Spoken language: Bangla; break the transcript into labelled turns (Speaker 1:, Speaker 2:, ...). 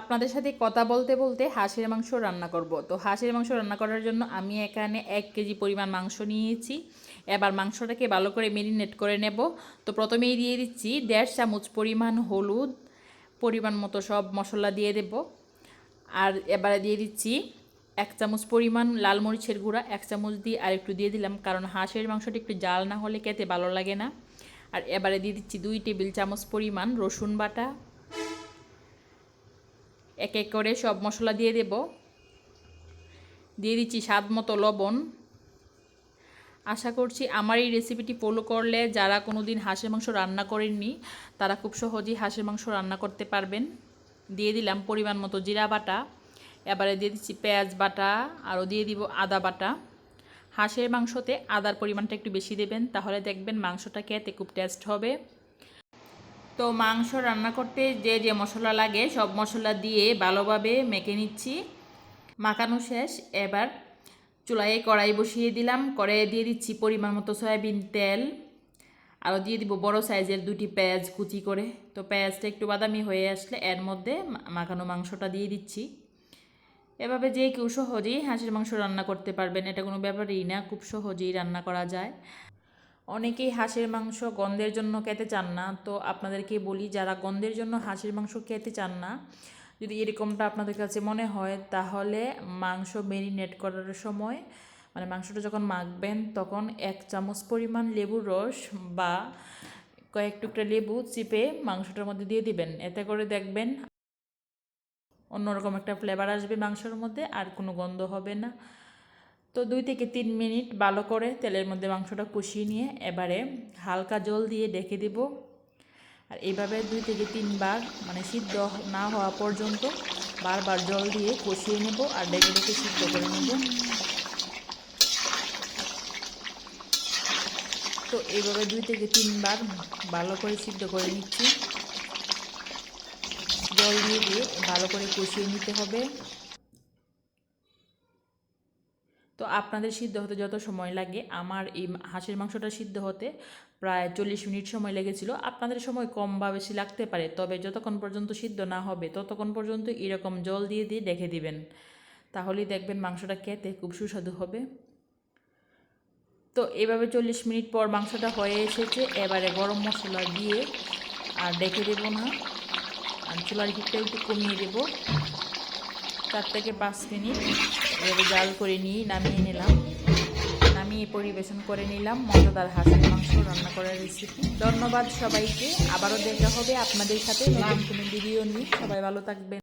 Speaker 1: আপনাদের সাথে কথা বলতে বলতে হাঁসের মাংস রান্না করব। তো হাঁসের মাংস রান্না করার জন্য আমি এখানে 1 কেজি পরিমাণ মাংস নিয়েছি। এবার মাংসটাকে ভালো করে মেরিনেট করে নেব। তো প্রথমেই দিয়ে দিচ্ছি 1.5 চামচ পরিমাণ হলুদ, পরিমাণ মতো সব মশলা দিয়ে দেব। আর এবারে দিয়ে দিচ্ছি 1 চামচ পরিমাণ লাল মরিচের গুঁড়া, 1 চামচ দিয়ে আর একটু দিয়ে দিলাম, কারণ হাঁসের মাংসটা একটু জাল না হলে খেতে ভালো লাগে না। আর এবারে দিয়ে দিচ্ছি 2 টেবিল চামচ পরিমাণ রসুন বাটা। এক এক করে সব মশলা দিয়ে দেব। দিয়ে দিচ্ছি স্বাদ মতো লবণ। আশা করছি আমার এই রেসিপিটি ফলো করলে যারা কোনো দিন হাঁসের মাংস রান্না করেননি তারা খুব সহজেই হাঁসের মাংস রান্না করতে পারবেন। দিয়ে দিলাম পরিমাণ মতো জিরা বাটা। এবারে দিয়ে দিচ্ছি পেঁয়াজ বাটা, আরও দিয়ে দিব আদা বাটা। হাঁসের মাংসতে আদার পরিমাণটা একটু বেশি দেবেন, তাহলে দেখবেন মাংসটা খেতে খুব টেস্ট হবে। তো মাংস রান্না করতে যে যে মশলা লাগে সব মশলা দিয়ে ভালোভাবে মেখে নিচ্ছি। মাখানো শেষ। এবার চুলায় কড়াই বসিয়ে দিলাম। কড়াইয়ে দিয়ে দিচ্ছি পরিমাণ মতো সয়াবিন তেল। আরও দিয়ে দিব বড় সাইজের 2টি পেঁয়াজ কুচি করে। তো পেঁয়াজটা একটু বাদামি হয়ে আসলে এর মধ্যে মাখানো মাংসটা দিয়ে দিচ্ছি। এভাবে যে কেউ সহজেই হাঁসের মাংস রান্না করতে পারবেন, এটা কোনো ব্যাপারই না, খুব সহজেই রান্না করা যায়। অনেকেই হাঁসের মাংস গন্ধের জন্য খেতে চান না। তো আপনাদেরকে বলি, যারা গন্ধের জন্য হাঁসের মাংস খেতে চান না, যদি এরকমটা আপনাদের কাছে মনে হয়, তাহলে মাংস মেরিনেট করার সময় মানে মাংসটা যখন মাখবেন তখন 1 চামচ পরিমাণ লেবুর রস বা কয়েক টুকরা লেবু চিপে মাংসটার মধ্যে দিয়ে দিবেন। এতে করে দেখবেন অন্যরকম একটা ফ্লেভার আসবে মাংসের মধ্যে, আর কোনো গন্ধ হবে না। তো 2 থেকে 3 মিনিট ভালো করে তেলের মধ্যে মাংসটা কষিয়ে নিয়ে এবারে হালকা জল দিয়ে ঢেকে দেব। আর এইভাবে 2 থেকে 3 বার মানে সিদ্ধ না হওয়া পর্যন্ত বারবার জল দিয়ে কষিয়ে নেব আর ঢেকে ঢেকে সিদ্ধ করে নেব। তো এইভাবে 2 থেকে 3 বার ভালো করে সিদ্ধ করে নিচ্ছি। জল দিয়ে দিয়ে ভালো করে কষিয়ে নিতে হবে। তো আপনাদের সিদ্ধ হতে যত সময় লাগে, আমার এই হাঁসের মাংসটা সিদ্ধ হতে প্রায় 40 মিনিট সময় লেগেছিল। আপনাদের সময় কম বা বেশি লাগতে পারে, তবে যতক্ষণ পর্যন্ত সিদ্ধ না হবে ততক্ষণ পর্যন্ত এরকম জল দিয়ে দিয়ে রেখে দিবেন, তাহলেই দেখবেন মাংসটা খেতে খুব সুস্বাদু হবে। তো এভাবে 40 মিনিট পর মাংসটা হয়ে এসেছে। এবারে গরম মশলা দিয়ে আর ঢেকে দেবো না, আর চুলার হিটটা একটু কমিয়ে দেবো। 4 থেকে 5 মিনিট এভাবে জাল করে নিয়ে নামিয়ে নিলাম। নামিয়ে পরিবেশন করে নিলাম মজাদার হাঁসের মাংস রান্না করার রেসিপি। ধন্যবাদ সবাইকে। আবারও দেখা হবে আপনাদের সাথে নতুন কোনো ভিডিও নিয়ে। সবাই ভালো থাকবেন।